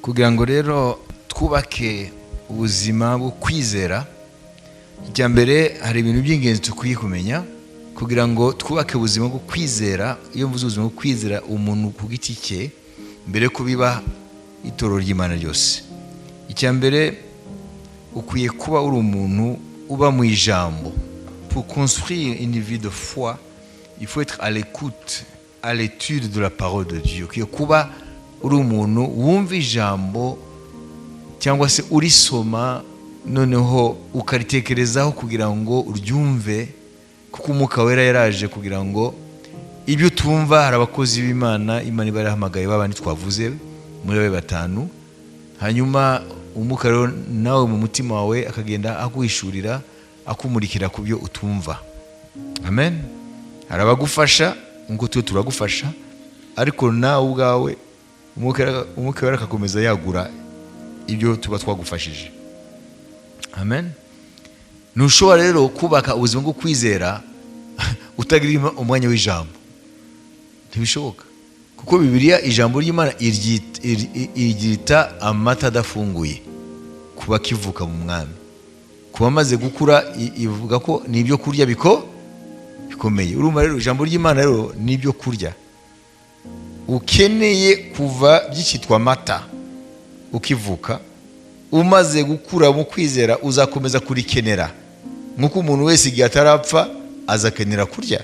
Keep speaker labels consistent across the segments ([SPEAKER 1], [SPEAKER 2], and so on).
[SPEAKER 1] kugira ngo rero twubake ubuzima bwo kwizera, icya mbere hari ibintu by'ingenzi tukwiye kumenya kugira ngo twubake ubuzima bwo kwizera. Iyo mvuze ubuzima bwo kwizera umuntu ku giti cye, mbere ko biba itorero ry'Imana ryose, icya mbere ukwiye kuba uri umuntu uba mu ijambo. Pour construire une vie de foi, il faut être à l'écoute, à l'étude de la parole de Dieu. Ukwiye kuba uri umuntu wumva ijambo cyangwa se urisoma noneho ukaritekerezaho kugira ngo uryumve, kuko Umwuka Wera yaraje kugira ngo ibyo tumva. Hari abakozi b'Imana, Imana iba yarahamagaye babandi twavuze muri babe batanu, hanyuma Umwuka rero nawe mu mutima wawe akagenda aguhishurira, akumurikira ku byo utumva. Amen. Hari abagufasha ngo tuwe turagufasha, ariko nawe ubwawe Umwuka Wera akakomeza yagura ibyo tuba twagufashije. Amen. Ntushobora rero kubaka ubuzima bwo kwizera utagira umwanya w'ijambo, ntibishoboka, kuko Bibiliya ijambo ry'Imana iryita amata adafunguye kuba kivuka mu mwami. Kuba amaze gukura ivuga ko ni ibyo kurya bikomeye. Urumva rero ijambo ry'Imana rero ni ibyo kurya ukeneye kuva byitwa amata ukivuka. Umaze gukura mu kwizera uzakomeza kurikenera, nk'uko umuntu wese igihe atarapfa azakenera kurya,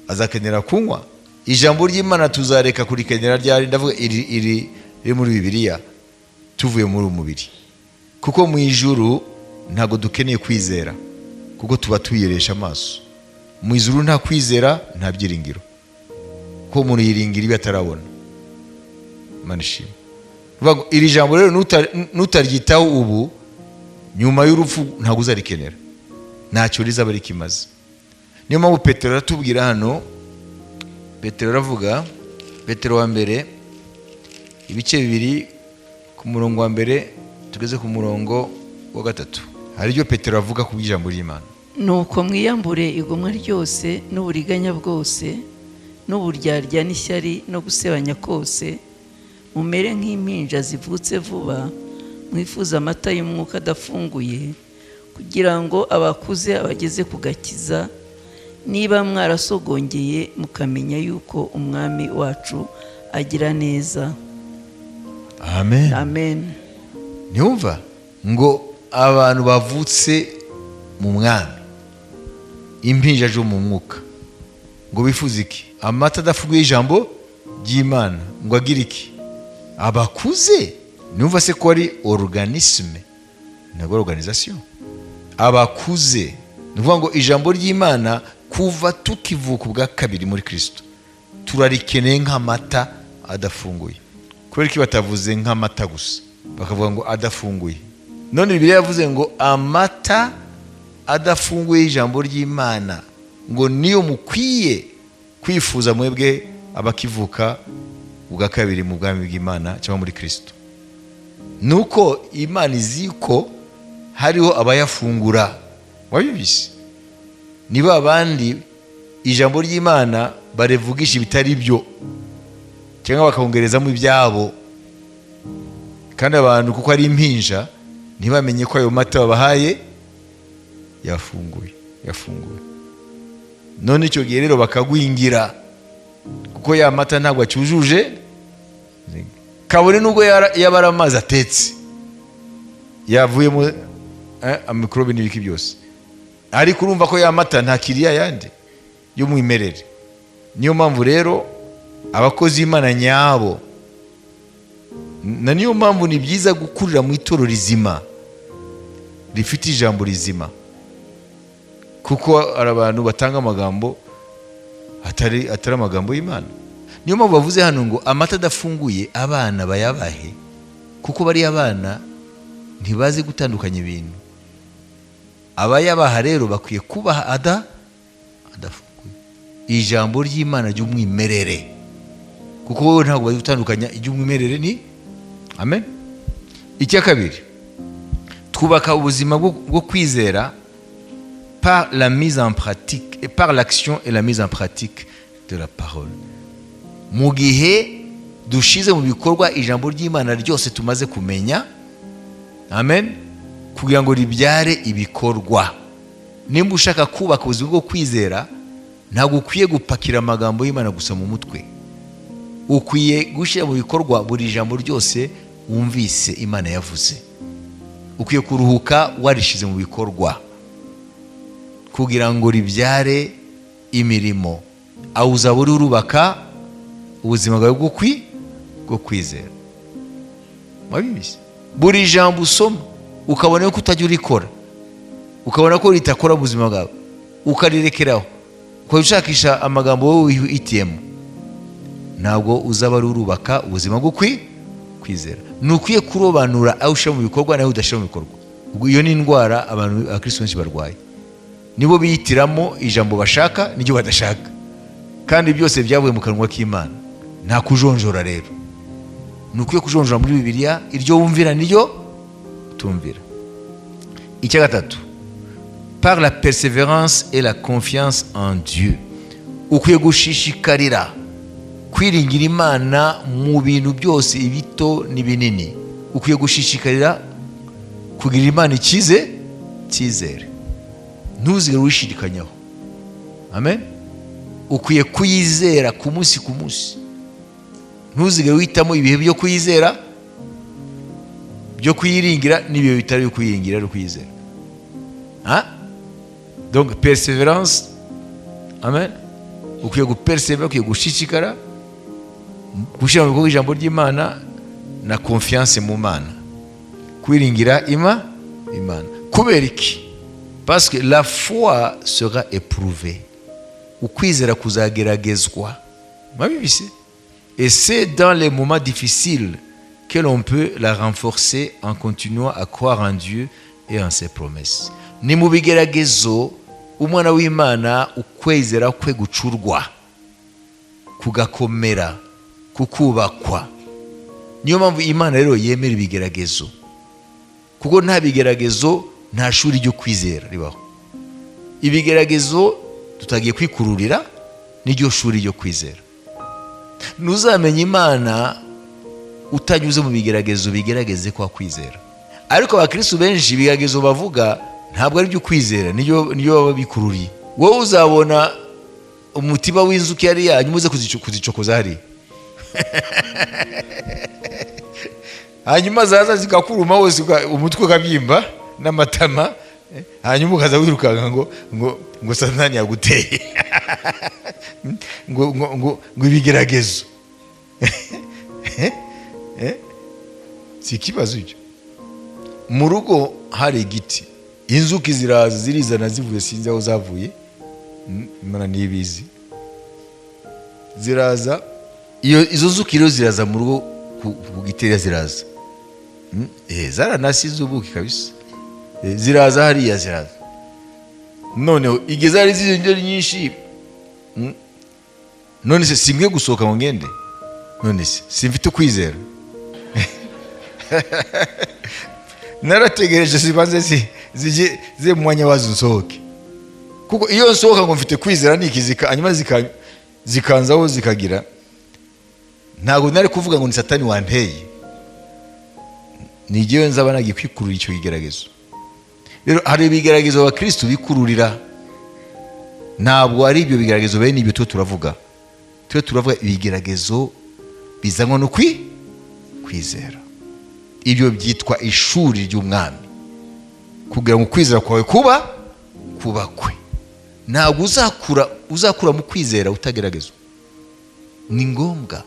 [SPEAKER 1] azakenera kunywa. Ijambo ry'Imana tuzareka kurikenera ryari? Ndavuga iri muri Bibiliya, tuvuye muri umubiri, kuko mu ijuru ntago dukeneye kwizera, kuko tuba tuyiresha amaso. Mu ijuru nta kwizera, nta byiringiro, ko umuntu yiringira ibyo atarabona. Imana ishimwe. Iri jambo rero nutaryitaho ubu, nyuma y'urupfu ntago uzarikenera, ntacyo rizaba rikimaze. Niyo mpamvu Petero aratubwira hano, Petero aravuga, Petero wa mbere ibice 2 ku murongo wa mbere tugeze ku murongo wa 3, hari ibyo Petero avuga ku ijambo ry'Imana.
[SPEAKER 2] Nuko mwiyambure igomwa ryose n'uburiganya bwose n'uburyarya n'ishyari no gusebanya kose, mumere nk'impinja zivutse vuba, mwifuza amata y'umwuka adafunguye, kugira ngo abakuze abageze ku gakiza, niba mwarasogongeye mukamenya yuko umwami wacu agira neza.
[SPEAKER 1] Amen.
[SPEAKER 2] Amen.
[SPEAKER 1] Niumva ngo abantu bavutse mu mwami, impinja zo mu mwuka, ngo bifuza iki? Amata adafunguye ijambo ry'Imana, ngo agira iki? Abakuze. Niumva se ko ari organisme, ntabwo organisation. Abakuze nuvuga ngo ijambo ry'Imana kuva tukivuka ubwa kabiri muri Kristo turarikeneye nk'amata adafunguye. Kubera ko batavuze nk'amata gusa, bakavuga ngo adafunguye. None Bibiliya yavuze ngo amata adafunguye ijambo ry'Imana, ngo niyo mukwiye kwifuza mwebwe abakivuka ubwa kabiri mu bwami bw'Imana cyangwa muri Kristo. Nuko Imana izi ko hariho abayafungura. Wabibise? Niba abandi ijambo ry'Imana barevugisha ibitari byo, cyangwa bakahongerezamo ibyabo, kandi abantu kuko ari impinja ntibamenye ko ayo mata babahaye yafunguye. None icyo gihe rero bakagwingira, kuko ya mata ntabwo acyujuje, kabone nubwo yabara amazi atetse yavuyemo amikrobe n'ibiki byose, ariko urumva ko ya mata nta kiriya yandi y'umwimerere. Niyo mpamvu rero abakozi b'Imana nyabo, na niyo mpamvu ni byiza gukurira mu itorero rizima rifite ijambo rizima, kuko ari abantu batanga amagambo atari amagambo y'Imana. Niyo mpamvu bavuze hano ngo amata adafunguye abana bayabahe, kuko bari abana ntibazi gutandukanya ibintu. Abayabaha rero bakwiye kubaha adafunguye ijambo ry'Imana ry'umwimerere, kuko wowe ntabwo bazi gutandukanya iry'umwimerere ni. Amen. Icya kabiri, twubaka ubuzima bwo kwizera par la mise en pratique et par l'action et la mise en pratique de la parole. Mu gihe dushize mu bikorwa ijambo ry'Imana ryose tumaze kumenya, amen, kugira ngo ribyare ibikorwa. Nimba ushaka kubaka ubuzima bwo kwizera, ntabwo ukwiye gupakira amagambo y'Imana gusa mu mutwe, ukwiye gushyira mu bikorwa buri jambo ryose wumvise Imana yavuze. Ukwiye kuruhuka warishize mu bikorwa kugira ngo ribyare imirimo, aho uzaba uri urubaka ubuzima bwawe bwo kwizera. Mwabizi, buri jambo usoma ukabona ko utajya urikora, ukabona ko ritakora mu buzima bwawe, ukarirekeraho, ukaba ushakisha amagambo wowe wihitiyemo, ntabwo uzaba ari urubaka ubuzima bwo kwizera. Nukwiye kurobanura aho ushyira mu bikorwa naho udashyira mu bikorwa. Iyo ni indwara abantu abakristo benshi barwaye. Nibo biyitiramo ijambo bashaka n'iryo badashaka, kandi byose byavuye mu kanwa k'Imana. Nta kujonjora rero. Nukwiye kujonjora muri Bibiliya, iryo wumvira n'iryo utumvira. Icya gatatu, par la persévérance et la confiance en Dieu. Ukwiye gushishikarira kwiringira Imana mu bintu byose, ibito n'ibinini. Ukwiye gushishikarira kugira Imana icyizere, ntuzigere wishidikanyaho. Amen. Ukwiye kuyizera ku munsi ku munsi, ntuzigere witamo ibihe byo kuyizera, byo kuyiringira, n'ibihe bitari byo kuyiringira ari kuyizera. Donc persévérance, amen. Ukwiye gupersevera, ukwiye gushishikara gushyira mu bikorwa ijambo ry'Imana na confiance mu Mana, kwiringira Imana. Kubera iki? Parce que la foi sera éprouvée. Ukwizera kuzageragezwa. Mwabizi? Et c'est dans les moments difficiles que l'on peut la renforcer en continuant à croire en Dieu et en ses promesses. Ni mu bigeragezo umwana w'Imana ukwizera kwe gucurwa, kugakomera, kukubakwa. Niyo mpamvu Imana rero yemera ibigeragezo, kuko nta bigeragezo nta shuri ryo kwizera ribaho. Ibigeragezo tutagiye kwikururira n'iryo shuri ryo kwizera. Ntuzamenye Imana utanyuze mu bigeragezo bigerageze kwa kwizera. Ariko abakristo benshi ibigeragezo bavuga ntabwo ari byo kwizera, niyo baba bikururiye. Wowe uzabona umutima w'inzuki yari yanyu muze kuzicokoza hari hanyuma zaza zikakuruma wose, umutwe ukabyimba n'amatama, hanyuma ukaza wirukanka ngo Satani yaguteye ngo ibigeragezo si ikibazo icyo. Mu rugo hari igiti, inzuki ziraza zirizana zivuye, sinzi aho zavuye, Imana nibizi. Ziraza, izo nzuki rero ziraza mu rugo ku gitera, ziraza zaranasize ubuki kabisa. Ziraza hariya, ziraza noneho igeze ari zizinderi nyinshi. None se simwe gusohoka ngo ngende? None se simfite ukwizera? Narategereje zibanze ze mu mwanya wazo nsohoke, kuko iyo nsohoka ngo mfite kwizera nikizika, hanyuma zikanzaho zikagira, ntabwo nari kuvuga ngo ni Satani wanteye, ni jyewe nzaba nagiye kwikurura icyo kigeragezo. Rero hari ibigeragezo abakristo bikururira, ntabwo ari ibyo bigeragezo bene ibyo turavuga. Turavuga ibigeragezo bizanwa no kwizera. Ibyo byitwa ishuri ry'umwami, kugira ngo kwizera kwawe kubakwe. Ntabwo uzakura mu kwizera utageragezwa, ni ngombwa.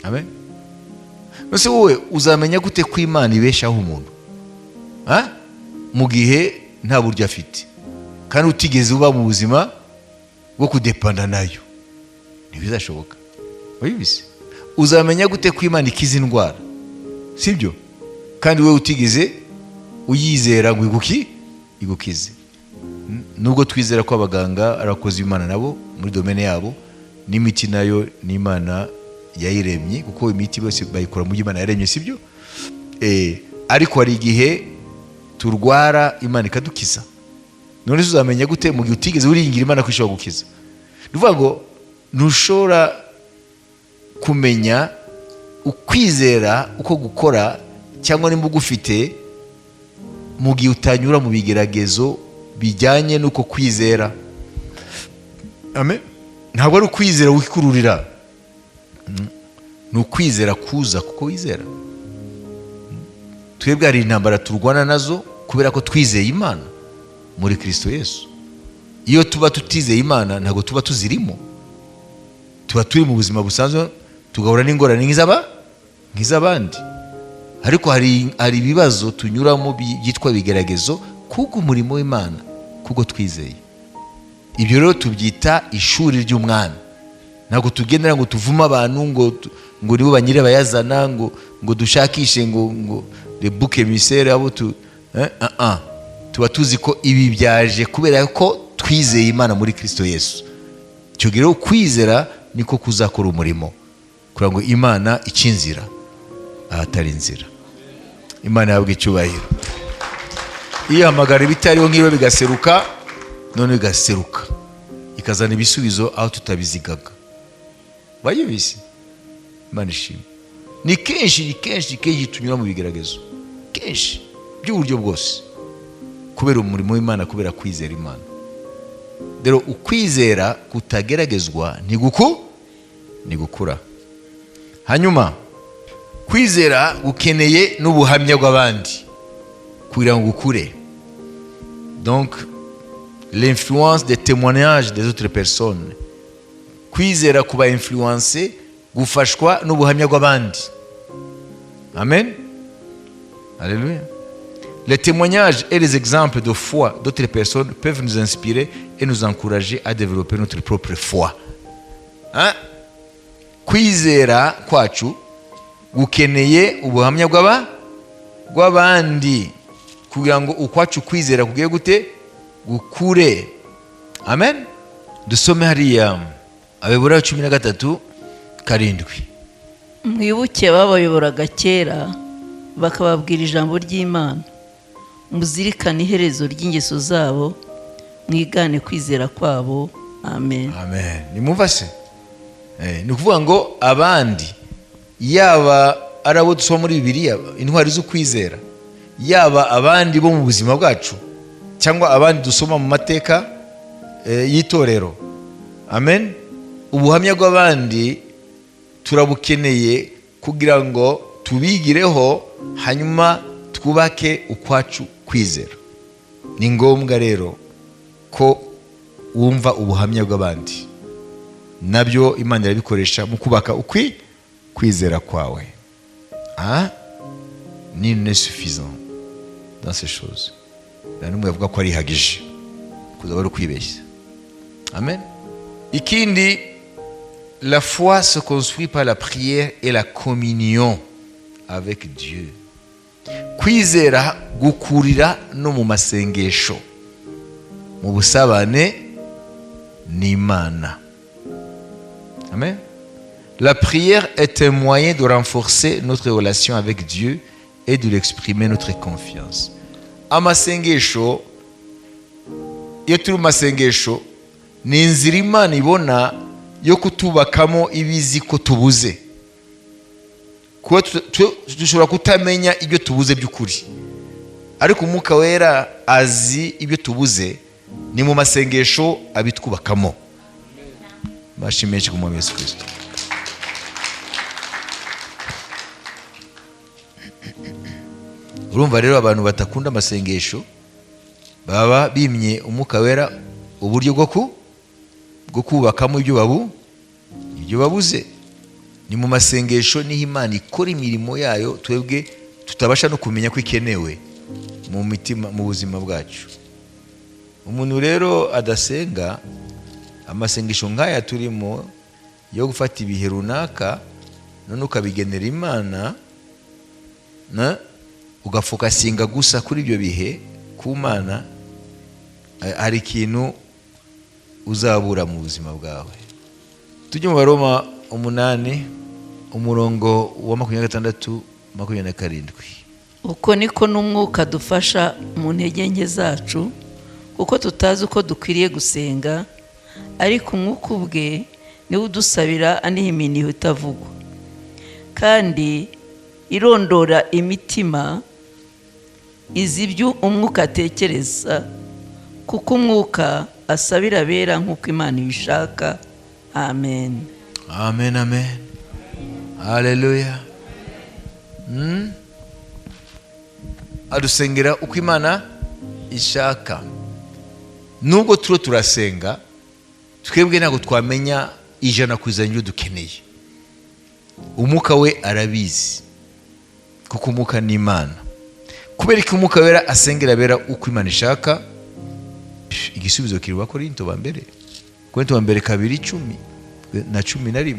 [SPEAKER 1] Amen. Nose wowe uzamenya gute ko Imana ibeshaho umuntu mu gihe nta buryo afite, kandi utigeze uba mu buzima bwo kudepanda nayo? Ntibizashoboka. Wabizi? Uzamenya gute ko Imana ikiza indwara, sibyo? Kandi wowe utigeze uyizera ngo igukize. Nubwo twizera ko abaganga arakoze Imana nabo muri domene yabo, n'imiti nayo ni Imana yayiremye, kuko imiti bose bayikora mu Imana yaremye, sibyo? Ariko hari igihe turwara Imana ikadukiza. None uzamenya gute mu gihe utigeze uringira Imana ko ishobora gukiza? Nuvuga ngo ntushobora kumenya ukwizera uko gukora, cyangwa nimba ugufite mu gihe utanyura mu bigeragezo bijyanye n'uko kwizera. Amen. Ntabwo ari ukwizera wikururira, ni ukwizera kuza kuko wizera. Twebwe hari intambara turwana nazo kubera ko twizeye Imana muri Kristo Yesu. Iyo tuba tutizeye Imana ntabwo tuba tuzirimo, tuba turi mu buzima busanzwe tugahura n'ingorane nk'iz'abandi. Ariko hari ibibazo tunyuramo byitwa bigeragezo kuko umurimo w'Imana, kuko twizeye. Ibyo rero tubyita ishuri ry'umwami. Ntabwo tugendera ngo tuvume abantu ngo nibo banyire bayazana, ngo dushakishe ngo le bouc émissaire abo tuba tuzi ko ibi byaje kubera ko twizeye Imana muri Kristo Yesu. Icyo gihe kwizera niko kuzakora umurimo kugira ngo Imana icinzira ahatari inzira. Imana yabwe icyubahiro. Iyo hamagara ibitariho nk'iyo bigaseruka, none bigaseruka ikazana ibisubizo aho tutabizigaga. Bayibise Imana ishimwe. Ni kenshi tunyura mu bigeragezo, kenshi by'uburyo bwose, kubera umurimo w'Imana, kubera kwizera Imana. Rero ukwizera kutageragezwa ni gukura. Hanyuma kwizera gukeneye n'ubuhamya bw'abandi kugira ngo ukure. Donc l'influence des témoignages des autres personnes. Kwizera kuba influencer, gufashwa n'ubuhamya bw'abandi. Amen. Alléluia. Les témoignages et les exemples de foi d'autres personnes peuvent nous inspirer et nous encourager à développer notre propre foi. Kwizera kwacu gukeneye ubuhamya bw'abandi kugira ngo ukwacu kwizera kugiye gute gukure. Amen. Dusome hariya Abaheburayo 13:7.
[SPEAKER 2] Mwibuke babayoboraga kera bakababwira ijambo ry'Imana, muzirikane iherezo ry'ingeso zabo, mwigane kwizera kwabo. Amen.
[SPEAKER 1] Amen. Nimumva se? Ni ukuvuga ngo abandi, yaba ari abo dusoma muri Bibiliya, intwari zo kwizera, yaba abandi bo mu buzima bwacu, cyangwa abandi dusoma mu mateka y'itorero. Amen. Ubuhamya bw'abandi turabukeneye kugira ngo tubigireho, hanyuma twubake ukwacu kwizera. Ni ngombwa rero ko wumva ubuhamya bw'abandi, nabyo Imana irabikoresha mu kubaka kwizera kwawe. Ni insuffisant dans ces choses. N'umwe yavuga ko ari hagije kuzaba ari kwibeshya. Amen. Ikindi, la foi se construit par la prière et la communion avec Dieu. Kwizera gukurira no mu masengesho, mu busabane n'Imana. Amen. La prière est un moyen de renforcer notre relation avec Dieu et de l'exprimer notre confiance. Amasengesho, iyo turi mu masengesho, ni inzira Imana ibona yo kutubakamo ibizi ko tubuze. Kuba dushobora kutamenya ibyo tubuze by'ukuri, ariko Umwuka Wera azi ibyo tubuze, ni mu masengesho abitwubakamo. Bashimishe ku Mwami Yesu Kristo. Urumva rero abantu batakunda amasengesho baba bimye Umwuka Wera uburyo bwo kubakamo ibyo babuze. Ni mu masengesho niho Imana ikora imirimo yayo twebwe tutabasha no kumenya ko ikenewe mu mitima, mu buzima bwacu. Umuntu rero adasenga, amasengesho nk'aya turimo yo gufata ibihe runaka none ukabigenera Imana, ugafokasinga gusa kuri ibyo bihe ku Mana, hari ikintu uzabura mu buzima bwawe. Tujye mu Baroma 8:26-27.
[SPEAKER 2] Uko niko n'Umwuka dufasha mu ntege nke zacu, kuko tutazi uko dukwiriye gusenga, ariko Umwuka ubwe niwe udusabira aniha iminiho itavugwa, kandi irondora imitima izi ibyo umwuka atekereza, kuko umwuka asabira abera nk'uko Imana ibishaka. Amen.
[SPEAKER 1] Amen, amen. Haleluya. Adusengera uko Imana ishaka. Nubwo turasenga, twebwe ntabwo twamenya ijana ku ijana ibyo dukeneye. Umwuka we arabizi, kuko umwuka ni Imana. Kubera ko umwuka wera asengera abera uko Imana ishaka, igisubizo kiri Abakorinto ba mbere 2:10-11.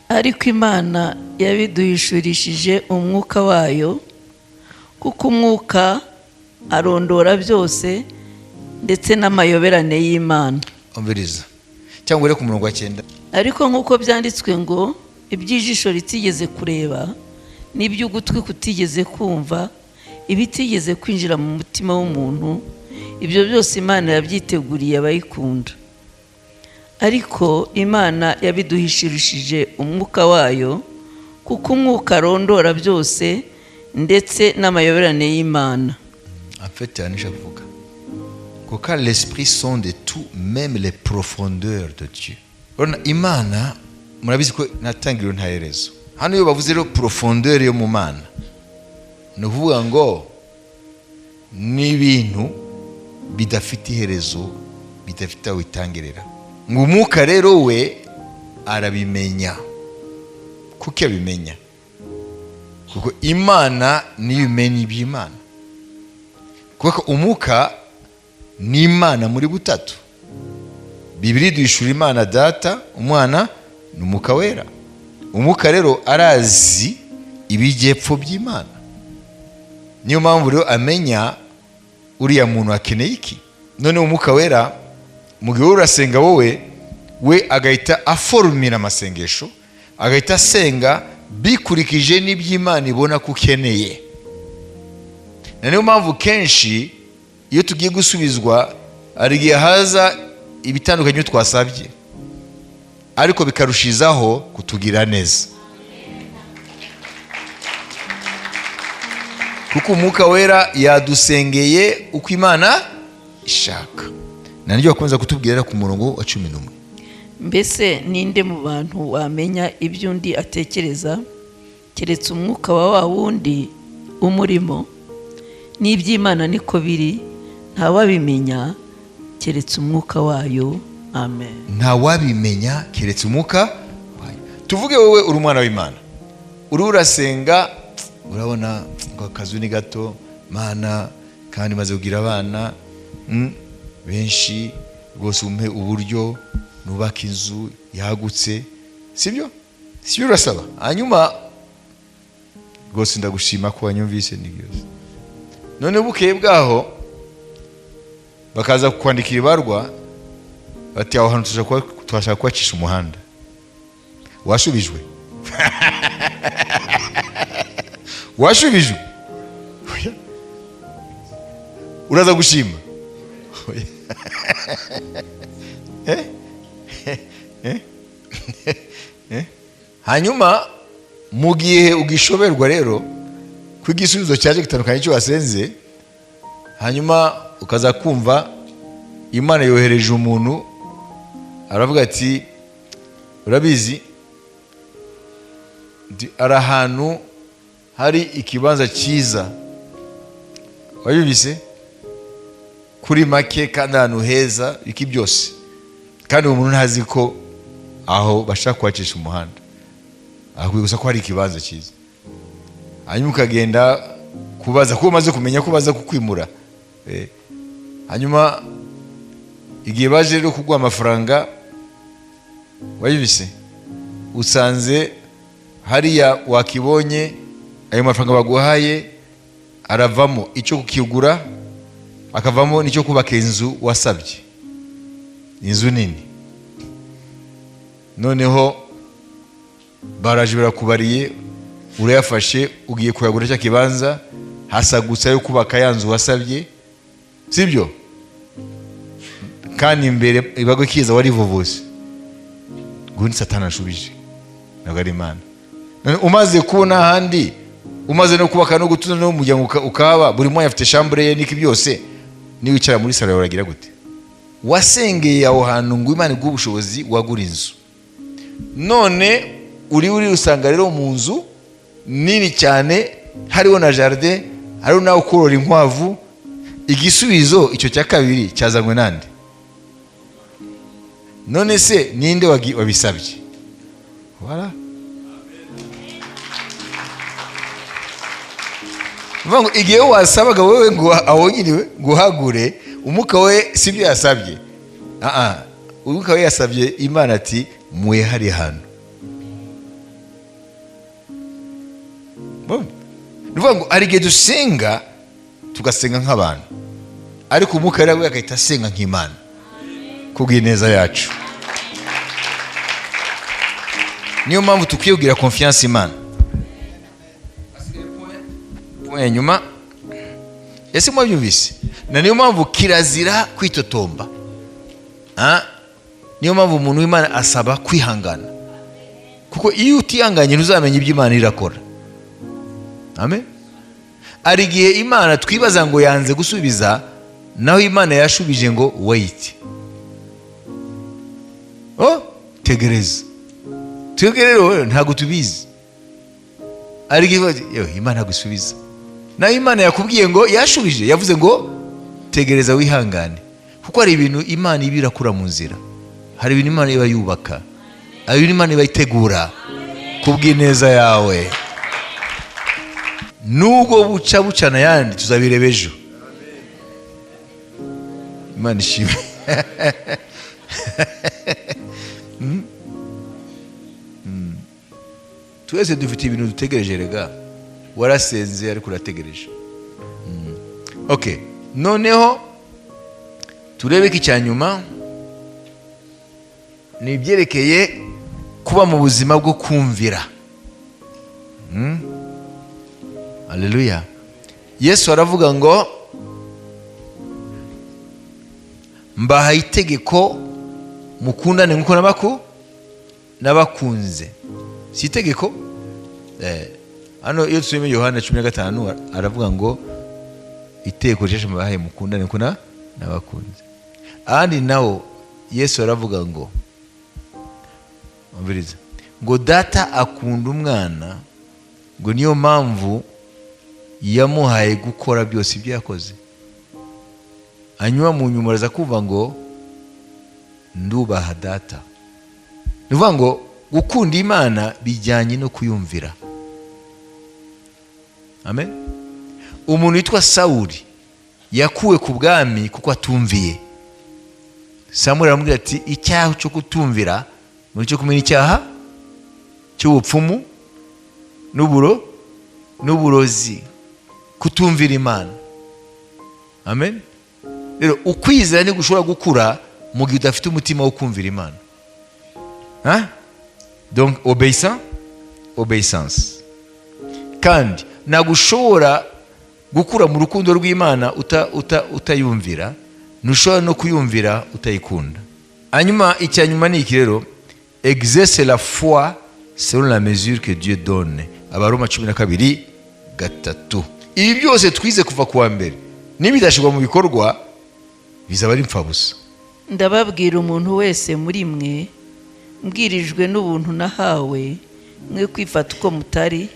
[SPEAKER 2] Ariko Imana yabiduhishurishije umwuka wayo, kuko umwuka arondora byose ndetse n'amayoberane y'Imana.
[SPEAKER 1] Umviriza cyangwa rero ku murongo wa 9.
[SPEAKER 2] Ariko nk'uko byanditswe ngo, iby'ijisho ritigeze kureba n'iby'ugutwi kutigeze kumva, ibitigeze kwinjira mu mutima w'umuntu, ibyo byose Imana yabyiteguriye abayikunda. Ariko Imana yabiduhishurishije umwuka wayo, kuko umwuka arondora byose ndetse n'amayoberane y'Imana.
[SPEAKER 1] En fait, anisha kuvuga ko car l'esprit sonde tout, même les profondeurs de Dieu. Urabona Imana, murabizi ko natangiriro ntaherezo. Hano iyo bavuze rero profondeur yo mu Mana, ni ukuvuga ngo ni ibintu bidafite iherezo, bidafite aho bitangirira. Ngo umwuka rero we arabimenya. Kuko abimenya, kuko Imana niyo imenya iby'Imana. Kuko umwuka ni Imana muri butatu. Bibiri duhishura Imana Data, Umwana n'Umwuka wera. Umwuka rero arazi ibijyepfo by'Imana. Niyo mpamvu rero amenya uriya muntu akeneye iki. None umwuka wera mu gihe urasenga wowe, we agahita aforumira amasengesho, agahita asenga bikurikije n'iby'Imana ibona ko ukeneye. Niyo mpamvu kenshi iyo tugiye gusubizwa, hari igihe haza ibitandukanye twasabye, ariko bikarushizaho kutugira neza. Kuko umwuka wera yadusengeye uko Imana ishaka. Nanjye bakomeza kutubwira ku murongo wa 11.
[SPEAKER 2] Mbese ninde mu bantu wamenya ibyo undi atekereza, keretse umwuka wa wundi umurimo? N'iby'Imana niko biri, ntawabimenya keretse umwuka wayo. Amen.
[SPEAKER 1] Ntawabimenya keretse umwuka wayo. Tuvuge wowe uri umwana w'Imana, uri urasenga, urabona ngo akazu ni gato, Mana kandi maze kugira abana benshi rwose, umpe uburyo nubaka inzu yagutse. Sibyo urasaba. Hanyuma rwose ndagushima ko wanyumvise n'ibyose. None bukeye bwaho bakaza kwandikira ibarwa, bati aho hantu twashaka kwacisha umuhanda. Washubijwe? Washubijwe? Uraza gushima? Hanyuma mu gihe ugishoberwa rero ko igisubizo cyaje gitandukanye cyo wasenze, hanyuma ukaza kumva Imana yohereje umuntu aravuga ati, urabizi ari ahantu hari ikibanza cyiza, wabibise kuri make kandi ahantu heza, iki byose, kandi umuntu ntazi ko aho bashaka kwacisha umuhanda, ahubwo gusa ko hari ikibanza cyiza. Hanyuma ukagenda kubaza, ko umaze kumenya ko baza kukwimura. Hanyuma igihe baje rero kuguha amafaranga, wabibise usanze hariya wakibonye, ayo mafaranga baguhaye aravamo icyo kukigura, akavamo n'icyo kubaka inzu wasabye, inzu nini. Noneho baraje barakubariye, urayafashe, ugiye kuyagura cya kibanza, hasagutse yo kubaka ya nzu wasabye. Sibyo? Kandi imbere ibago kiza wari vuvuse. ngo ni Satani ashubije, ntabwo ari Imana. Umaze kubona ahandi, umaze no kubaka no gutuza no mujyango ukaba buri mwe afite chambre ye niki byose, ni wicara muri salo uragira gute? Wasengeye aho hantu ngo Imana iguha ubushobozi wagura inzu, none uri usanga rero mu nzu nini cyane, hariho na jardin, hariho nawe ukorora inkwavu. Igisubizo icyo cya kabiri cyazanywe nande? None se ninde wabisabye? Voilà. Vango igihe wasabaga wewe ngo awonyiriwe guhagure umuka we sibyo yasabye. Umuka we yasabye Imana ati muye hari hano. Vango arige dusenga tugasenga nk'abantu, ariko umuka we akahita asenga nk'Imana kubw'ineza yacu. Niyo mpamvu tukwiye confiance Imana. Nyuma ese mwabyumvise, na niyo mpamvu kirazira kwitotomba. Niyo mpamvu umuntu w'Imana asaba kwihangana, kuko iyo utihanganye ntuzamenya ibyo Imana irakora. Amen. Ari igihe Imana twibaza ngo yanze gusubiza, naho Imana yashubije ngo wait. Tegereza. Twebwe ntabwo tubizi. Ari igihe Imana gusubiza, naho Imana yakubwiye ngo yashubije, yavuze ngo tegereza wihangane, kuko hari ibintu Imana ibirakura mu nzira, hari ibintu Imana iba yubaka, hari ibintu Imana iba itegura kubw'ineza yawe. Nubwo bucana yandi tuzabireba ejo. Imana ishimwe. Twese dufite ibintu dutegereje rega, warasenze ariko urategereje. Okay, noneho turebe iki cyanyuma, ni ibyerekeye kuba mu buzima bwo kumvira. Haleluya. Yesu aravuga ngo mbahaye itegeko mukundane nk'uko nabakunze. Si itegeko? Hano iyo tusomye Yohana 15 aravuga ngo itegeko rishasha mbahaye mukundane nk'uko nabakunze. Ahandi naho Yesu aravuga ngo umviriza, ngo data akunda umwana, ngo niyo mpamvu yamuhaye gukora byose ibyo yakoze. Hanyuma mu nyuma araza kuvuga ngo ndubaha data. Nivuga ngo gukunda Imana bijyanye no kuyumvira. Amen. Umuntu witwa Sawuli yakuwe ku bwami kuko atumviye. Samuel aramubwira ati icyaha cyo kutumvira muri cyo kumenya icyaha cy'ubupfumu n'uburozi, kutumvira Imana. Amen. Rero ukwizera ni gushobora gukura mu gihe udafite umutima wo kumvira Imana. Donc obéissance. Kandi nagushobora gukura mu rukundo rw'Imana utayumvira, ntushobora no kuyumvira utayikunda. Hanyuma icyanyuma ni iki rero, exerce la foi selon la mesure que Dieu donne. Abaroma 12:3. Ibi byose twize kuva kuwa mbere, nibidashirwa mu bikorwa bizaba ari impfabusa.
[SPEAKER 2] Ndababwira umuntu wese muri mwe mbwirijwe n'ubuntu nahawe, mwe kwifata uko mutari,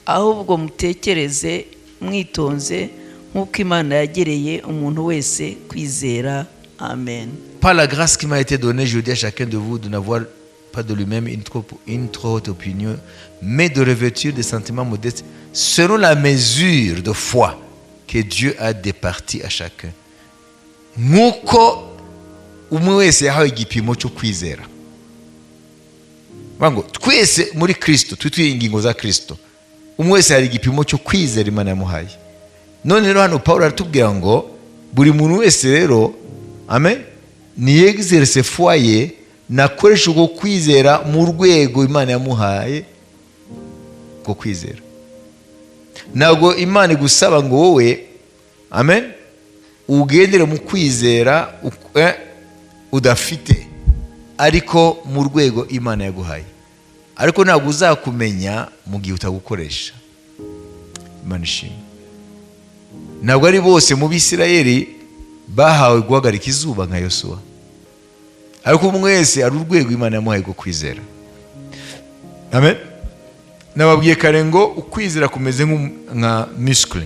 [SPEAKER 2] ahubwo mutekereze mwitonze nk'uko Imana yagereye umuntu wese kwizera. Amen.
[SPEAKER 1] Par la grâce qui m'a été donnée, je dis à chacun de vous de n'avoir pas de lui-même une trop haute opinion, mais de revêtir des sentiments modestes selon la mesure de foi que Dieu a départie à chacun. Nk'uko umwe wese yahawe igipimo cyo kwizera. Bango twese muri Kristo, twitwiye ingingo za Kristo. Umwe wese hari igipimo cyo kwizera Imana yamuhaye. None rero hano Paulo aratubwira ngo buri muntu wese rero, amen, ni exerce foi ye, nakoresha uko kwizera mu rwego Imana yamuhaye ko kwizera. Ntabwo Imana igusaba ngo wowe, amen, ugendere mu kwizera udafite, ariko mu rwego Imana yaguhaye, ariko ntabwo uzakumenya mu gihe utagukoresha. Imana ishimwe. Ntabwo ari bose mu Bisirayeli bahawe guhagarika izuba nka Yosuwa, ariko umwe wese ari urwego Imana yamuhaye rwo kwizera. Amen. Nababwiye kare ngo ukwizera kumeze nka muscle.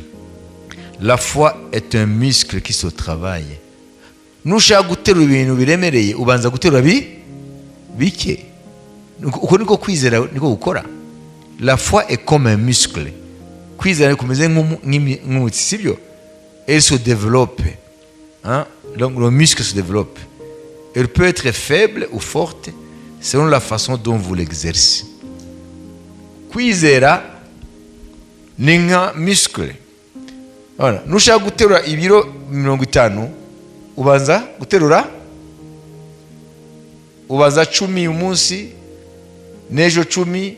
[SPEAKER 1] La foi est un muscle qui se travaille. Nushaka guterura ibintu biremereye ubanza guterura bike. Uko niko kwizera niko gukora. La foi est comme un muscle. Kwizera kumeze nk'umutsi, sibyo? Elle se développe. Hein? Donc le muscle se développe. Elle peut être faible ou forte selon la façon dont vous l'exercez. Kwizera ni nka muscle. Nushaka guterura ibiro 50 ubanza guterura, ubanza 10 umunsi, nejo 10,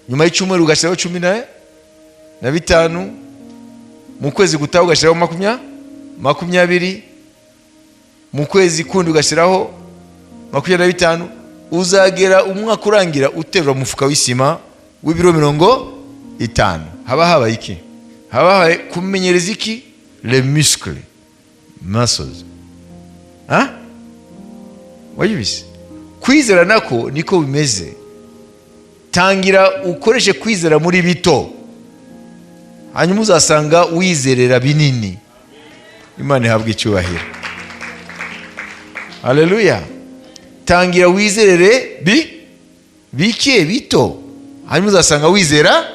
[SPEAKER 1] nyuma y'icyumweru ugashyiraho 15, mu kwezi gutaha ugashyiraho 20, mu kwezi kundi ugashyiraho 25, uzagera umwaka urangira uterura umufuka w'isima w'ibiro 50. Haba habaye iki? Haba habaye kumenyereza iki? Les muscles, muscles. Wayibise? Kwizera nako niko bimeze. Tangira ukoreshe kwizera muri bito, hanyuma uzasanga wizerera binini. Imana ihabwe icyubahiro. Haleluya. Tangira wizerere bike bito, hanyuma uzasanga wizera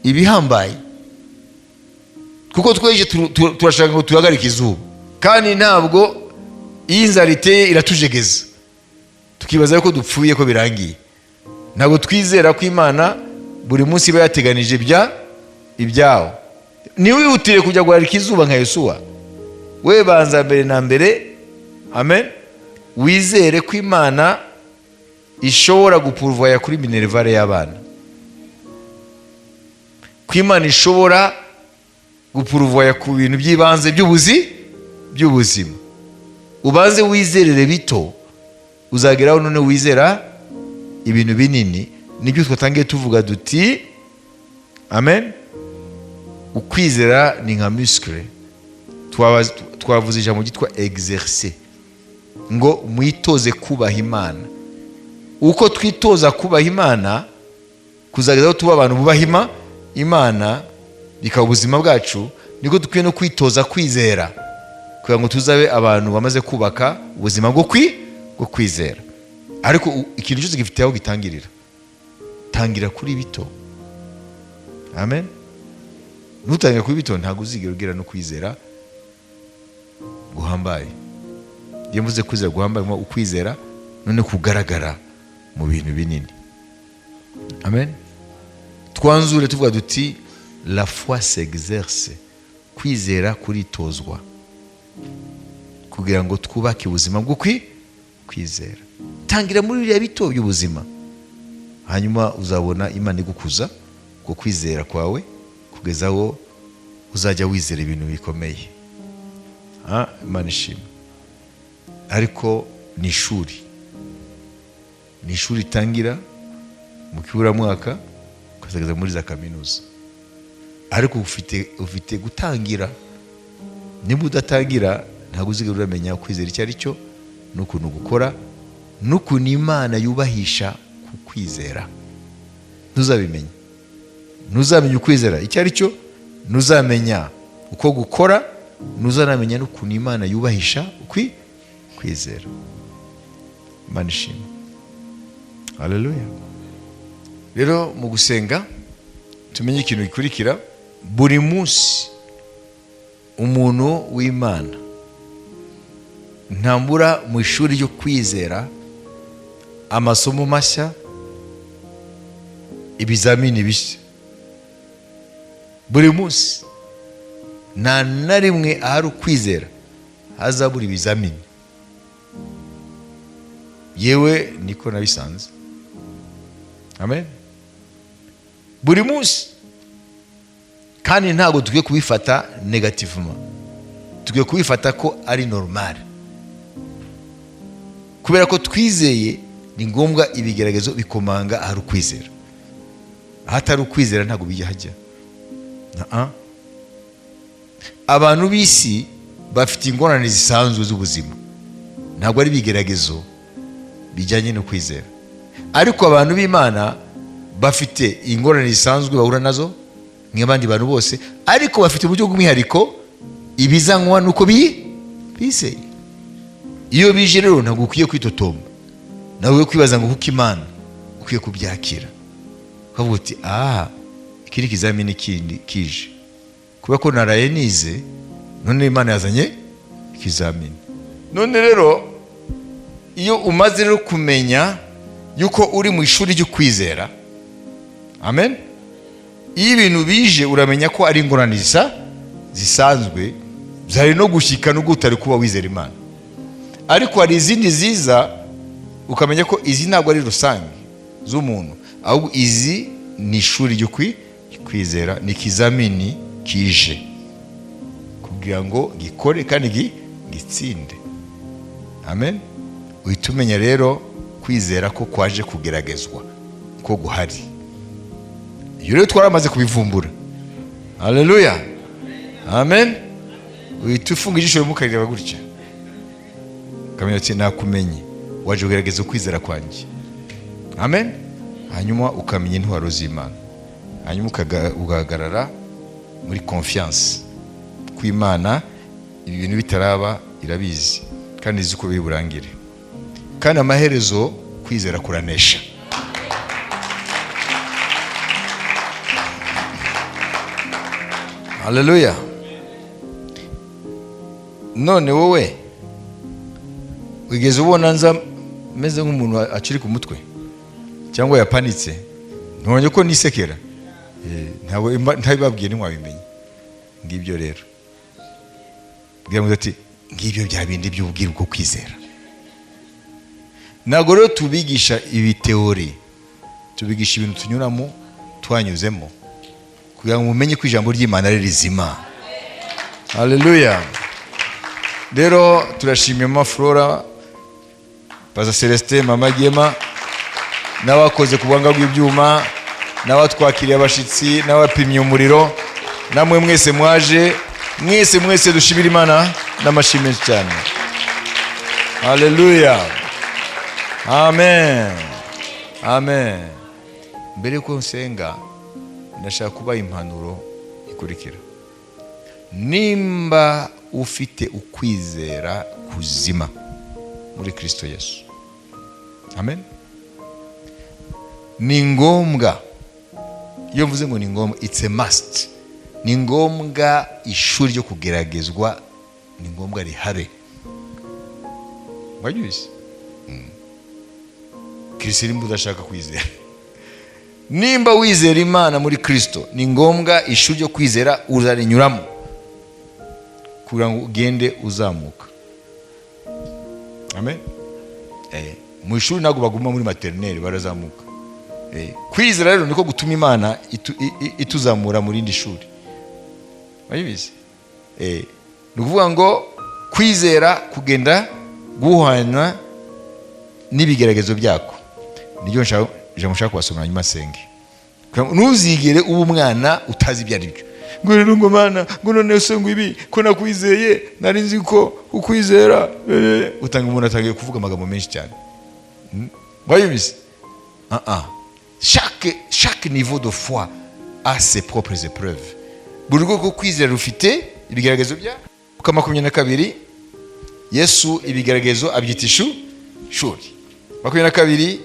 [SPEAKER 1] ibihambaye. Kuko tweje turashaka ngo tuhagarike izuba, kandi ntabwo inzara iteye iratujegeza tukibaza yuko dupfuye ko birangiye. Ntabwo twizera ko Imana buri munsi iba yateganije ibyawo. Ni wihutire kujya guharika izuba nka Yosuwa. We banza mbere na mbere, amen, wizere ko Imana ishobora gupuruvaya kuri minerivare y'abana, ko Imana ishobora gupuruvaya ku bintu by'ibanze by'ubuzima. Ubanze wizerere bito, uzageraho none wizera ibintu binini. Nibyo twatangiye tuvuga duti, amen, ukwizera ni nka muscle. Twavuze ijambo ryitwa exercer, ngo mwitoze kubaha Imana. Uko twitoza kubaha Imana, kuzageraho tuba abantu bubaha Imana, bikaba ubuzima bwacu, niko dukwiye no kwitoza kwizera, kugira ngo tuzabe abantu bamaze kubaka ubuzima bwo kwizera. Ariko ikintu cyose gifite aho gitangirira. Tangira kuri bito. Amen. Nutangira kuri bito ntabwo uzigera ugera no kwizera guhambaye. Iyo mvuze kwizera guhambaye, ukwizera none kugaragara mu bintu binini. Amen. Twanzure tuvuga duti la foi s'exerce. Kwizera kuritozwa kugira ngo twubake ubuzima bwo kwizera. Tangira muri biriya bito by'ubuzima, hanyuma uzabona Imana igukuza ku kwizera kwawe kugeza aho uzajya wizera ibintu bikomeye. Imana ishimwe. Ariko ni ishuri itangira mu kiburamwaka ukazageza muri za kaminuza. Ariko ufite gutangira. Niba udatangira ntabwo uzigera uramenya kwizera icyo ari cyo, n'ukuntu gukora, n'ukuntu Imana yubahisha ku kwizera. Ntuzabimenya. Ntuzamenya ukwizera icyo ari cyo, ntuzamenya uko gukora, ntuzanamenya n'ukuntu Imana yubahisha kwizera. Imana ishimwe. Haleluya. Rero mu gusenga tumenye ikintu gikurikira. Buri munsi umuntu w'Imana ntambura mu ishuri ryo kwizera amasomo mashya, ibizamini bishya. Buri munsi nta na rimwe ahari ukwizera hazabura ibizamini. Yewe niko nabisanze. Amen. Buri munsi. Kandi ntabwo tugiye kubifata negativement, tugiye kubifata ko ari normal. kubera ko twizeye ni ngombwa ibigeragezo bikomanga ahari ukwizera. Ahatari ukwizera ntabwo bijya hajya. Abantu b'isi bafite ingorane zisanzwe z'ubuzima, ntabwo ari ibigeragezo bijyanye no kwizera. Ariko abantu b'Imana bafite ingorane zisanzwe bahura nazo nk'abandi bantu bose, ariko bafite uburyo bw'umwihariko ibizanwa nuko bizeye. Iyo bije rero ntabwo ukwiye kwitotomba, nawe kwibaza ngo kuko Imana ukwiye kubyakira, ukavuga uti iki ni ikizamini kindi kije, kubera ko naraye nize, none Imana yazanye ikizamini. None rero iyo umaze rero kumenya yuko uri mu ishuri ryo kwizera, amen, iyo ibintu bije uramenya ko ari ingorane zisanzwe, zari no gushyika n'ubwo utari kuba wizera Imana. Ariko hari izindi ziza ukamenya ko izi ntabwo ari rusange z'umuntu, ahubwo izi ni ishuri ryo kwizera, ni ikizamini kije kugira ngo gikore kandi gitsinde. Amen. Uhita umenya rero kwizera ko kwaje kugeragezwa ko guhari. Iyo rero twaramaze kubivumbura, haleluya, amen, uhita ufunga ijisho mukareba gutya, ukamenya ati nakumenye, waje kugerageza ukwizera kwanjye. Amen. Hanyuma ukamenya intwaro z'Imana, hanyuma ugahagarara muri confiance ku Imana. Ibi bintu bitaraba irabizi kandi izi uko biri burangire, kandi amaherezo kwizera kuranesha. Haleluya. None wowe wigeze ubona nza meze nk'umuntu akiri ku mutwe cyangwa yapanitse? Ntubonye ko nisekera? Ntabwo ntabibabwiye ntimwabimenye. Ngibyo rero bwira ngo ati ngibyo bya bindi by'ubwira bwo kwizera. Ntabwo rero tubigisha ibi teori, tubigisha ibintu tunyuramo twanyuzemo kugira ngo mumenye ko ijambo ry'Imana ari rizima. Haleluya. Rero turashimye Mama Flora, Pastor Celestin, Mama Gema, n'abakoze ku buhanga bw'ibyuma, n'abatwakiriye abashitsi, n'abapimye umuriro, namwe mwese mwaje, mwese dushimira Imana n'amashimwe cyane. Haleluya. Amen. Amen. Mbere ko nsenga ndashaka kubaha impanuro ikurikira. Nimba ufite ukwizera kuzima muri Kristo Yesu, amen, ni ngombwa, iyo mvuze ngo ni ngombwa, it's a must, ni ngombwa ishuri ryo kugeragezwa, ni ngombwa rihabe. Wabyumvise? Kristo rimwe udashaka kwizera. Nimba wizera Imana muri Kristo, ni ngombwa ishuri ryo kwizera uzarinyuramo kugira ngo ugende uzamuka. Amen. Mu ishuri ntabwo baguma muri maternelle, barazamuka. Kwizera rero niko gutuma Imana ituzamura mu rindi shuri. Wabizi? Ni ukuvuga ngo kwizera kugenda guhana n'ibigeragezo byako. Niryo nshaka kubasomera nyuma senge. Ntuzigere uba umwana utazi ibyo ari byo. Ngo rero ngo Mana, ngo none se ngo ibi ko nakwizeye, nari nzi ko ukwizera, utanga umuntu atangiye kuvuga amagambo menshi cyane. Wabizi? Chaque niveau de foi a ses propres épreuves. Buri rwego kwizera rufite ibigeragezo bya. Luka 22 Yesu ibigeragezo abyita ishuri. 22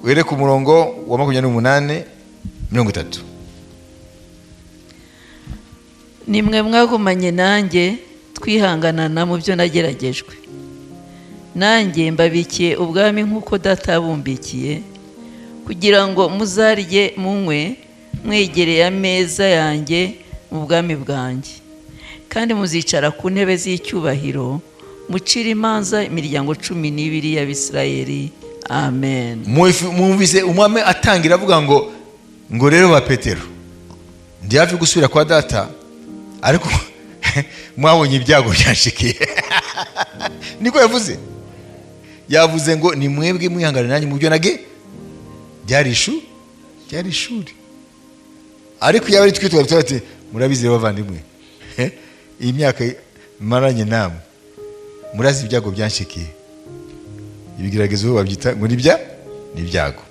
[SPEAKER 1] were ku murongo wa 28 30.
[SPEAKER 2] Nimwe mwagumanye nanjye twihanganana mu byo nageragejwe. Nanjye mbabikiye ubwami nk'uko Data yabumbikiye, kugira ngo muzarye munywe mwegereye ameza yanjye mu bwami bwanjye, kandi muzicara ku ntebe z'icyubahiro mucira imanza imiryango 12 y'Abisirayeli. Amen.
[SPEAKER 1] Mwumvise umwami atangira avuga ngo rero ba Petero, ndi hafi gusubira kwa Data, ariko mwabonye ibyago byanshikiye. Niko yavuze. yavuze ngo ni mwebwe mwihangana nanjye mu byo nage byari ishuri. Ariko yaba ari twe twari murabizi bavandimwe, iyi myaka maranye namwe murazi ibyago byanshikiye, ibigeragezo babyita ngo ni ibyago.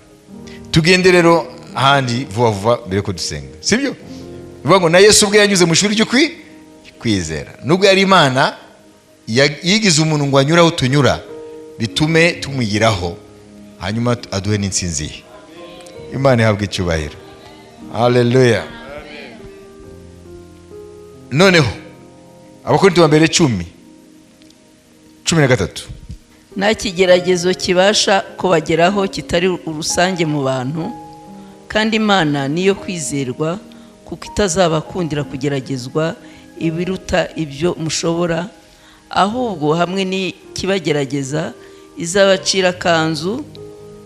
[SPEAKER 1] Tugende rero ahandi vuba mbere ko dusenga, sibyo? Bivuga ngo na Yesu ubwe yanyuze mu ishuri ryo kwizera. Nubwo yari Imana, yigize umuntu ngo anyuraho tunyura, bitume tumwigiraho, hanyuma aduhe n'intsinzi ye. Imana ihabwe icyubahiro. Haleluya. Noneho Abakorinto ba mbere 10:13.
[SPEAKER 2] nta kigeragezo kibasha kubageraho kitari urusange mu bantu, kandi Imana niyo kwizerwa, kuko itazabakundira kugeragezwa ibiruta ibyo mushobora, ahubwo hamwe n'ikibagerageza izabacira akanzu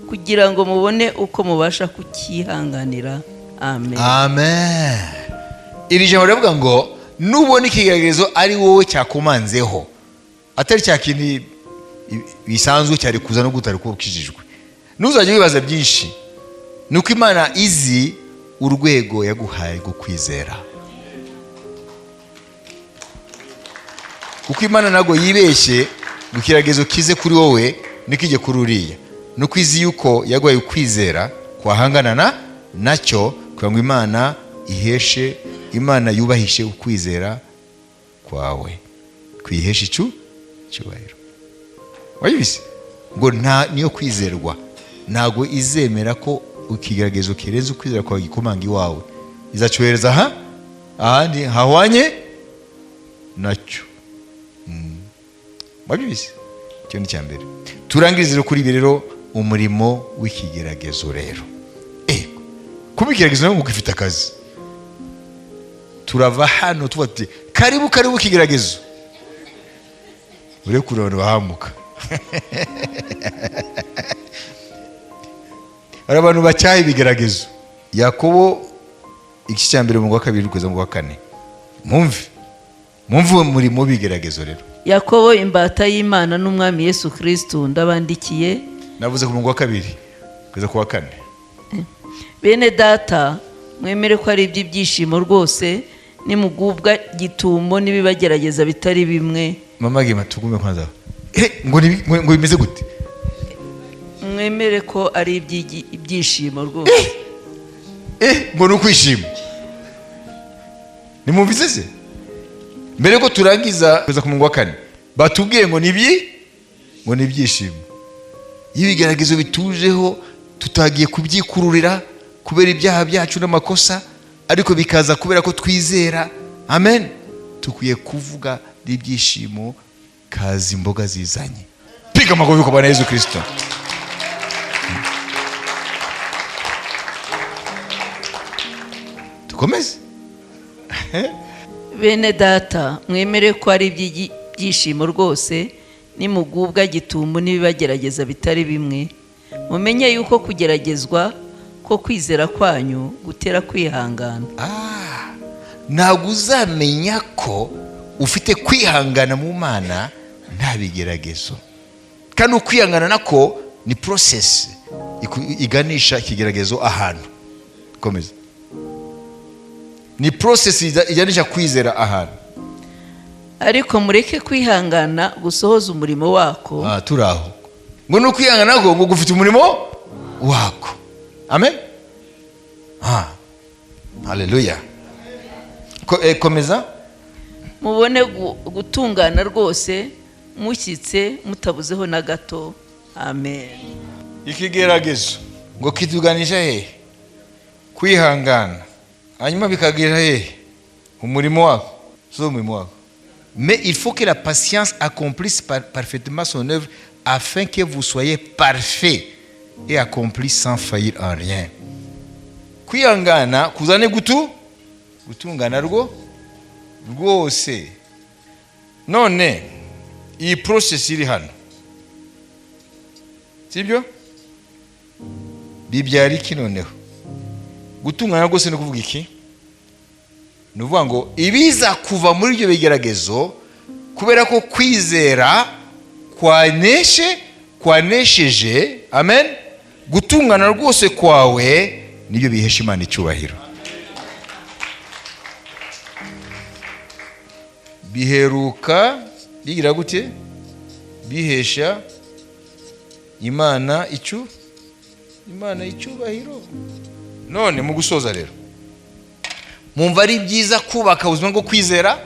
[SPEAKER 2] kugira ngo mubone uko mubasha kukihanganira. Amen.
[SPEAKER 1] Amen. Iri jambo rivuga ngo nubona ikigeragezo ari wowe cyakomanzeho, atari cya kindi bisanzwe cyari kuza no gutari ko ukijijwe, ntuzajye wibaza byinshi. Nuko Imana izi urwego yaguhaye rwo kwizera, kuko Imana ntago yibeshye ngo ikigeragezo kize kuri wowe nikijye kuri uriya. Nuko izi yuko yaguhaye ukwizera kwahangana nacyo, kugira ngo Imana yubahishe ukwizera kwawe, kwihesha icyubahiro. Wayibise ngo niyo kwizerwa, ntago izemera ko ukigeragezo kirenze ukwizera kwawe gikomanga iwawe, izacohereza ahandi hahwanye nacyo. Wabibise? Icyo ni cyambere. Turangirize kuri ibi rero umurimo w'ikigeragezo rero. Kuba ikigeragezo ngo gifite akazi. Turava hano tuvuga karibu ikigeragezo. Ure kurona bahamuka. Hari abantu bacyaha ibigeragezo. Yakobo igice cya mbere mu wa 2 kugeza mu wa 4. Mumve umurimo w'ibigeragezo rero.
[SPEAKER 2] Yakobo imbata y'Imana n'umwami Yesu Kristo ndabandikiye.
[SPEAKER 1] Navuze ku mu wa 2 kugeza ku wa 4.
[SPEAKER 2] Bene data, mwemere ko ari ibyishimo rwose nimugubwa gitumo nibibagerageza bitari bimwe.
[SPEAKER 1] Mama gima tugume kwanza. Ngo bimeze gute?
[SPEAKER 2] Mwemere ko ari ibyishimo rwose.
[SPEAKER 1] Ngo nukwishima. Nimumvise se? Mbere ko turangiza kuza ku mungu wa 4, batubwiye ngo nibyishimo. Ibigeragezo bitujeho tutagiye kubyikururira kubera ibyaha byacu n'amakosa, ariko bikaza kubera ko twizera. Amen. Tukwiye kuvuga ibyishimo kazi imboga zizanye. Piga amagobi kwa Bwana Yesu Kristo. Tukomeze.
[SPEAKER 2] Bene data, mwemere ko ari ibyishimo rwose nimugubwa gitumo nibibagerageza bitari bimwe. Mumenye yuko kugeragezwa ko kwizera kwanyu gutera kwihangana.
[SPEAKER 1] Ntabwo uzamenya ko ufite kwihangana mu Mana nta bigeragezo. Kandi ukwihangana nako ni process iganisha ikigeragezo ahantu. Komeza. Ni process iganisha kwizera ahantu.
[SPEAKER 2] Ariko mureke kwihangana gusohoza umurimo wako.
[SPEAKER 1] Turaho. Ngo no kwihangana nako ngo gufite umurimo wako. Amen. Haleluya. Komeza.
[SPEAKER 2] Mubone gutungana rwose mushyitse mutabuzeho na gato. Amen.
[SPEAKER 1] Ikigeragezo ngo kituganisha kwihangana, hanyuma bikagira umurimo wako. Mais il faut que la patience accomplisse parfaitement son œuvre, afin que vous soyez parfaits et accomplis sans faillir en rien. Kwihangana kuzane gutungana rwose. None iyi process iri hano, sibyo? Bibyara iki noneho? Gutungana rwose no kuvuga iki? Nuvuga ngo ibiza kuva muri ibyo bigeragezo kubera ko kwizera kwanesheje, amen, gutungana rwose kwawe nibyo bihesha Imana icyubahiro. Biheruka bigira gute? Bihesha Imana icyubahiro. None mu gusoza rero, mumva ari byiza kubaka ubuzima bwo kwizera?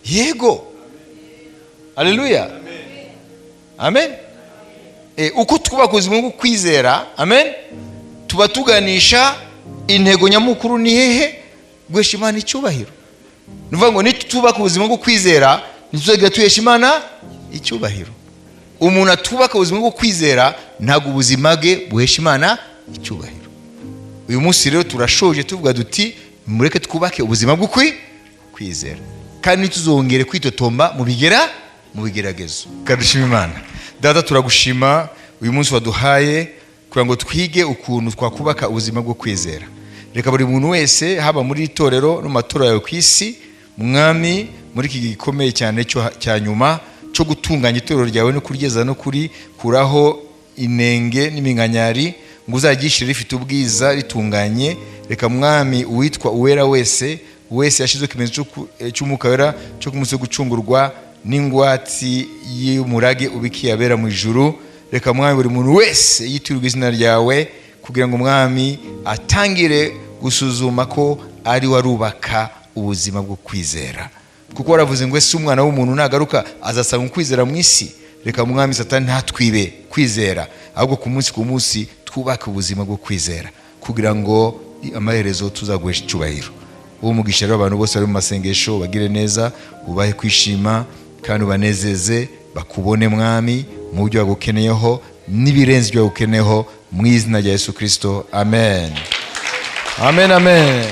[SPEAKER 1] Yego. Haleluya. Amen. Uko twubaka ubuzima bwo kwizera, amen, tuba tuganisha intego nyamukuru ni hehe? Guhesha Imana icyubahiro. Nuvuga ngo nitubaka ubuzima bwo kwizera ntituzajya tuhesha Imana icyubahiro. Umuntu atubaka ubuzima bwo kwizera ntabwo ubuzima bwe buhesha Imana icyubahiro. Uyu munsi rero turashoje tuvuga duti mureke twubake ubuzima bwo kwizera, kandi tuzongere kwitotomba mu bigeragezo. Kadushima Imana. Data, turagushima uyu munsi waduhaye kugira ngo twige ukuntu twakubaka ubuzima bwo kwizera. Reka buri muntu wese haba muri itorero no matora yawe ku isi, Mwami, muri iki gikomeye cyane cya nyuma cyo gutunganya itorero ryawe no kurigeza no kuri kuraho inenge n'iminkanyari, ngo uzagishire rifite ubwiza ritunganye. Reka Mwami, uwitwa uwera wese yashizwe ikimenyetso cy'umwuka wera cyo ku munsi wo gucungurwa n'ingwatsi y'umurage ubikiye abera mu ijuru. Reka Mwami, buri muntu wese yitirirwa izina ryawe, kugira ngo Mwami atangire gusuzuma ko ari warubaka ubuzima bwo kwizera, kuko waravuze ngo ese umwana w'umuntu nagaruka azasanga kwizera mu isi. Reka Mwami, Satani ntatwibe kwizera, ahubwo ku munsi twubake ubuzima bwo kwizera, kugira ngo amaherezo tuzaguhesha icyubahiro. Uwo mugisha rero abantu bose bari mu masengesho bagire neza, ubahe kwishima kandi ubanezeze, bakubone Mwami mu byo bagukeneyeho n'ibirenze ibyo bagukeneyeho, mu izina rya Yesu Kristo. Amen. Amen. Amen.